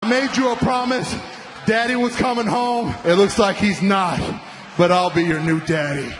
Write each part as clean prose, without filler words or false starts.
made you a promise. Daddy was coming home. It looks like he's not, but I'll be your new daddy.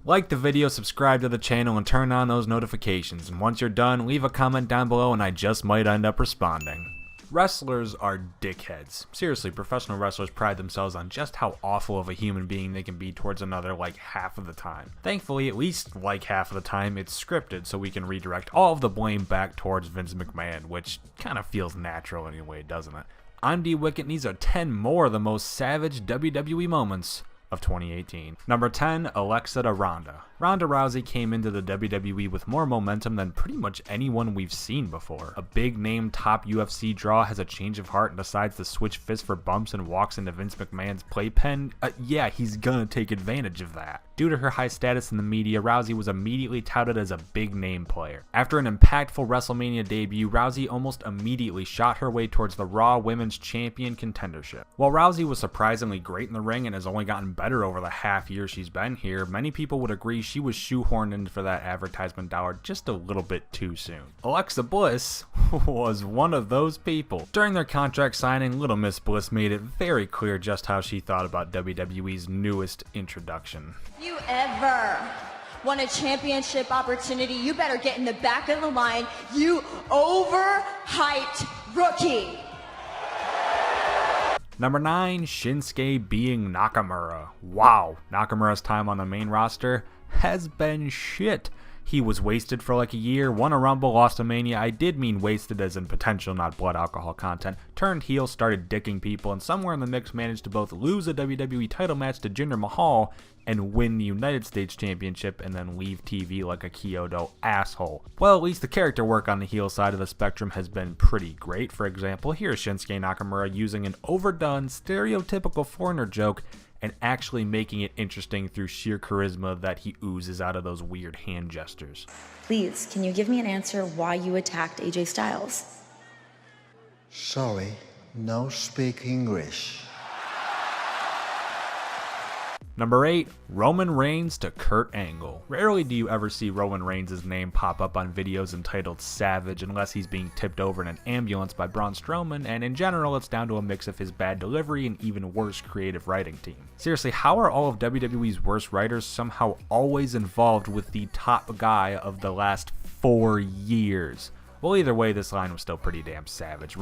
Like the video, subscribe to the channel, and turn on those notifications. And once you're done, leave a comment down below and I just might end up responding. Wrestlers are dickheads. Seriously, professional wrestlers pride themselves on just how awful of a human being they can be towards another like half of the time. Thankfully, at least like half of the time, it's scripted so we can redirect all of the blame back towards Vince McMahon, which kind of feels natural anyway, doesn't it? I'm D Wicket, and these are 10 more of the most savage WWE moments of 2018. Number 10, Alexa to Ronda. Ronda Rousey came into the WWE with more momentum than pretty much anyone we've seen before. A big name top UFC draw has a change of heart and decides to switch fists for bumps and walks into Vince McMahon's playpen. Yeah, he's gonna take advantage of that. Due to her high status in the media, Rousey was immediately touted as a big name player. After an impactful WrestleMania debut, Rousey almost immediately shot her way towards the Raw Women's Champion contendership. While Rousey was surprisingly great in the ring and has only gotten better over the half year she's been here, many people would agree she was shoehorned in for that advertisement dollar just a little bit too soon. Alexa Bliss was one of those people. During their contract signing, Little Miss Bliss made it very clear just how she thought about WWE's newest introduction. If you ever want a championship opportunity, you better get in the back of the line, you overhyped rookie. Number 9, Shinsuke being Nakamura. Wow, Nakamura's time on the main roster has been shit. He was wasted for like a year, won a Rumble, lost a Mania. I did mean wasted as in potential, not blood alcohol content. Turned heel, started dicking people, and somewhere in the mix managed to both lose a WWE title match to Jinder Mahal and win the United States Championship and then leave TV like a Kyoto asshole. Well, at least the character work on the heel side of the spectrum has been pretty great. For example, here's Shinsuke Nakamura using an overdone, stereotypical foreigner joke and actually making it interesting through sheer charisma that he oozes out of those weird hand gestures. Please, can you give me an answer why you attacked AJ Styles? Sorry, no speak English. Number 8, Roman Reigns to Kurt Angle. Rarely do you ever see Roman Reigns' name pop up on videos entitled Savage unless he's being tipped over in an ambulance by Braun Strowman, and in general it's down to a mix of his bad delivery and even worse creative writing team. Seriously, how are all of WWE's worst writers somehow always involved with the top guy of the last 4 years? Well, either way, this line was still pretty damn savage.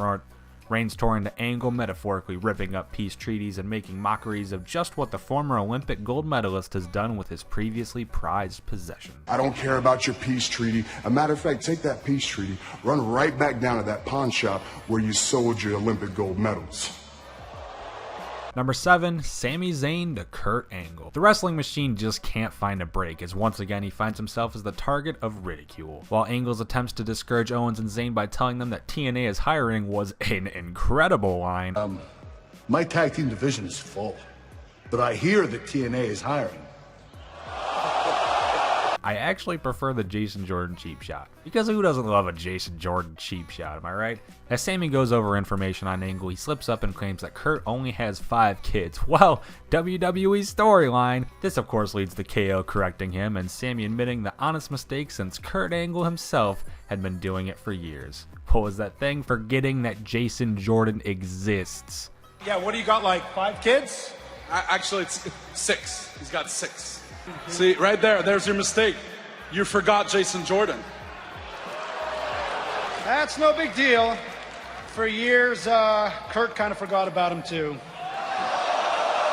Reigns tore into Angle, metaphorically ripping up peace treaties and making mockeries of just what the former Olympic gold medalist has done with his previously prized possession. I don't care about your peace treaty. A matter of fact, take that peace treaty, run right back down to that pawn shop where you sold your Olympic gold medals. Number 7, Sami Zayn to Kurt Angle. The wrestling machine just can't find a break, as once again he finds himself as the target of ridicule. While Angle's attempts to discourage Owens and Zayn by telling them that TNA is hiring was an incredible line. My tag team division is full, but I hear that TNA is hiring. I actually prefer the Jason Jordan cheap shot, because who doesn't love a Jason Jordan cheap shot, am I right? As Sami goes over information on Angle, he slips up and claims that Kurt only has 5 kids. Well, WWE storyline. This of course leads to KO correcting him and Sami admitting the honest mistake since Kurt Angle himself had been doing it for years. What was that thing? Forgetting that Jason Jordan exists. Yeah, what do you got, like 5 kids? Actually, it's 6. He's got 6. See, right there, there's your mistake. You forgot Jason Jordan. That's no big deal. For years, Kurt kind of forgot about him too.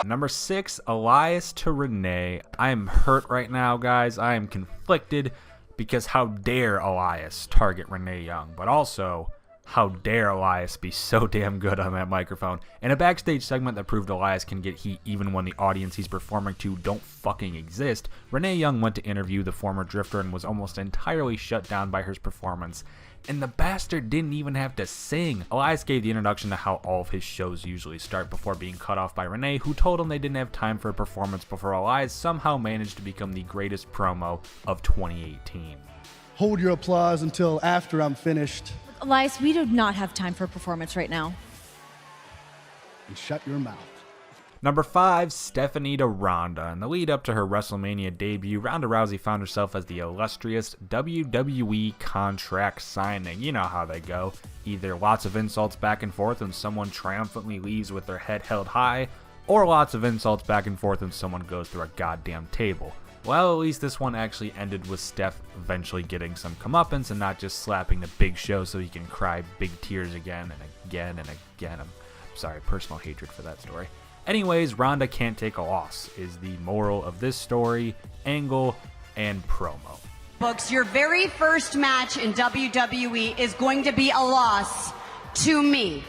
Number 6, Elias to Renee. I am hurt right now, guys. I am conflicted because how dare Elias target Renee Young, but also how dare Elias be so damn good on that microphone. In a backstage segment that proved Elias can get heat even when the audience he's performing to don't fucking exist, Renee Young went to interview the former Drifter and was almost entirely shut down by her performance. And the bastard didn't even have to sing. Elias gave the introduction to how all of his shows usually start before being cut off by Renee, who told him they didn't have time for a performance before Elias somehow managed to become the greatest promo of 2018. Hold your applause until after I'm finished. Elias, we do not have time for a performance right now. And shut your mouth. Number 5, Stephanie to Ronda. In the lead up to her WrestleMania debut, Ronda Rousey found herself as the illustrious WWE contract signing. You know how they go. Either lots of insults back and forth and someone triumphantly leaves with their head held high, or lots of insults back and forth and someone goes through a goddamn table. Well, at least this one actually ended with Steph eventually getting some comeuppance and not just slapping the Big Show so he can cry big tears again and again and again. I'm sorry, personal hatred for that story. Anyways, Ronda can't take a loss is the moral of this story, angle, and promo. Folks, your very first match in WWE is going to be a loss to me.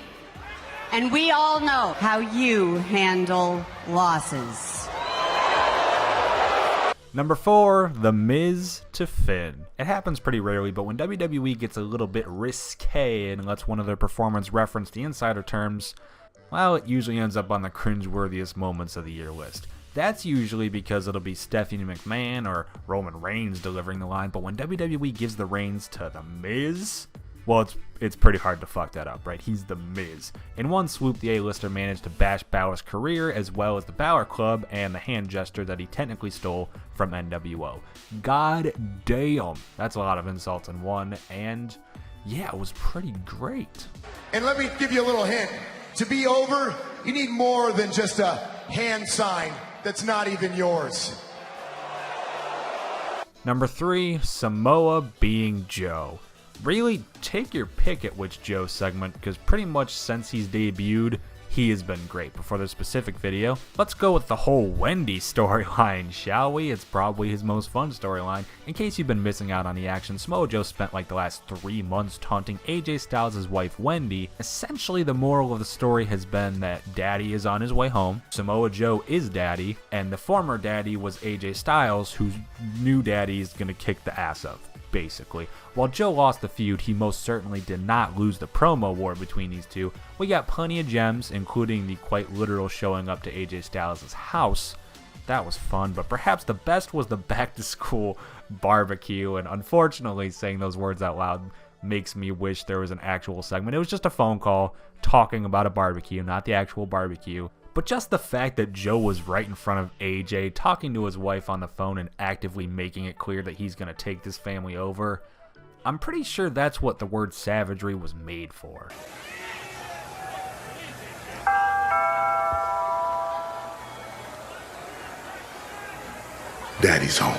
And we all know how you handle losses. Number 4, The Miz to Finn. It happens pretty rarely, but when WWE gets a little bit risque and lets one of their performers reference the insider terms, well, it usually ends up on the cringeworthiest moments of the year list. That's usually because it'll be Stephanie McMahon or Roman Reigns delivering the line, but when WWE gives the reins to The Miz, well, it's pretty hard to fuck that up, right? He's The Miz. In one swoop, the A-lister managed to bash Balor's career as well as the Balor Club and the hand gesture that he technically stole from NWO. God damn, that's a lot of insults in one, and yeah, it was pretty great. And let me give you a little hint. To be over, you need more than just a hand sign that's not even yours. Number 3, Samoa being Joe. Really, take your pick at which Joe segment, because pretty much since he's debuted, he has been great. Before the specific video, let's go with the whole Wendy storyline, shall we? It's probably his most fun storyline. In case you've been missing out on the action, Samoa Joe spent like the last 3 months taunting AJ Styles' wife Wendy. Essentially, the moral of the story has been that Daddy is on his way home, Samoa Joe is Daddy, and the former Daddy was AJ Styles, whose new Daddy is gonna kick the ass of, basically. While Joe lost the feud, he most certainly did not lose the promo war between these two. We got plenty of gems, including the quite literal showing up to AJ Styles' house. That was fun, but perhaps the best was the back to school barbecue, and unfortunately saying those words out loud makes me wish there was an actual segment. It was just a phone call talking about a barbecue, not the actual barbecue. But just the fact that Joe was right in front of AJ, talking to his wife on the phone and actively making it clear that he's going to take this family over, I'm pretty sure that's what the word savagery was made for. Daddy's home.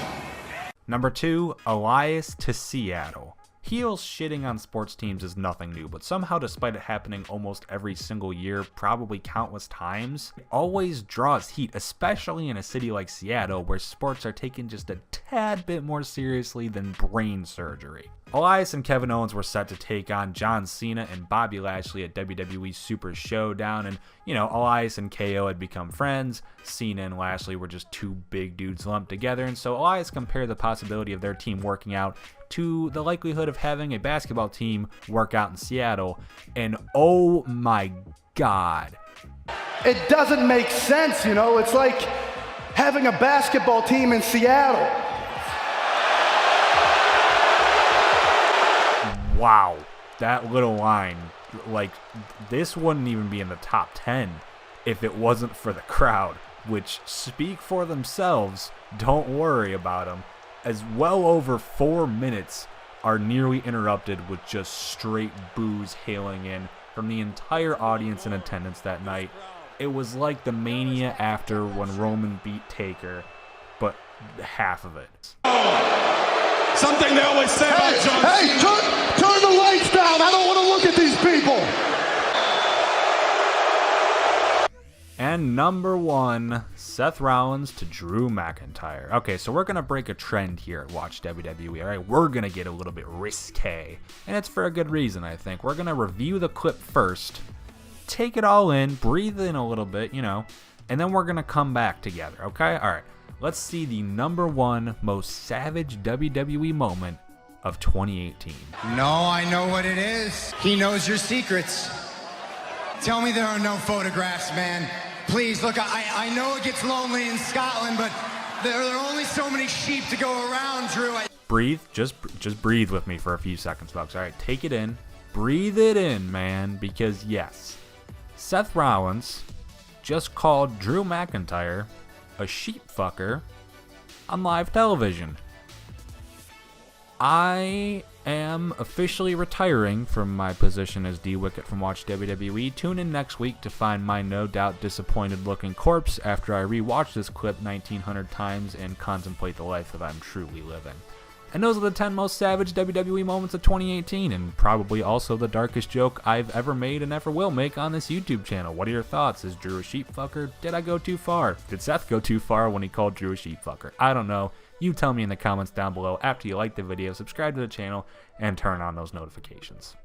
Number 2, Elias to Seattle. Heels shitting on sports teams is nothing new, but somehow despite it happening almost every single year, probably countless times, it always draws heat, especially in a city like Seattle where sports are taken just a tad bit more seriously than brain surgery. Elias and Kevin Owens were set to take on John Cena and Bobby Lashley at WWE Super Showdown, and you know, Elias and KO had become friends. Cena and Lashley were just two big dudes lumped together, and so Elias compared the possibility of their team working out to the likelihood of having a basketball team work out in Seattle, and oh my god. It doesn't make sense, you know? It's like having a basketball team in Seattle. Wow, that little line, like, this wouldn't even be in the top 10 if it wasn't for the crowd, which speak for themselves, don't worry about them, as well over 4 minutes are nearly interrupted with just straight boos hailing in from the entire audience in attendance that night. It was like the Mania after when Roman beat Taker, but half of it. Something they always say about John Cena. Hey, turn the lights down. I don't want to look at these people. And number 1, Seth Rollins to Drew McIntyre. Okay, so we're going to break a trend here at Watch WWE, all right? We're going to get a little bit risque, and it's for a good reason, I think. We're going to review the clip first, take it all in, breathe in a little bit, you know, and then we're going to come back together, okay? All right, let's see the number 1 most savage WWE moment of 2018. No, I know what it is. He knows your secrets. Tell me there are no photographs, man. Please, look, I know it gets lonely in Scotland, but there are only so many sheep to go around, Drew. Breathe, just breathe with me for a few seconds, folks. All right, take it in. Breathe it in, man, because yes, Seth Rollins just called Drew McIntyre a sheep fucker on live television. I am officially retiring from my position as D-Wicket from Watch WWE. Tune in next week to find my no doubt disappointed looking corpse after I rewatch this clip 1900 times and contemplate the life that I'm truly living. And those are the 10 most savage WWE moments of 2018, and probably also the darkest joke I've ever made and ever will make on this YouTube channel. What are your thoughts? Is Drew a sheep fucker? Did I go too far? Did Seth go too far when he called Drew a sheep fucker? I don't know. You tell me in the comments down below after you like the video, subscribe to the channel, and turn on those notifications.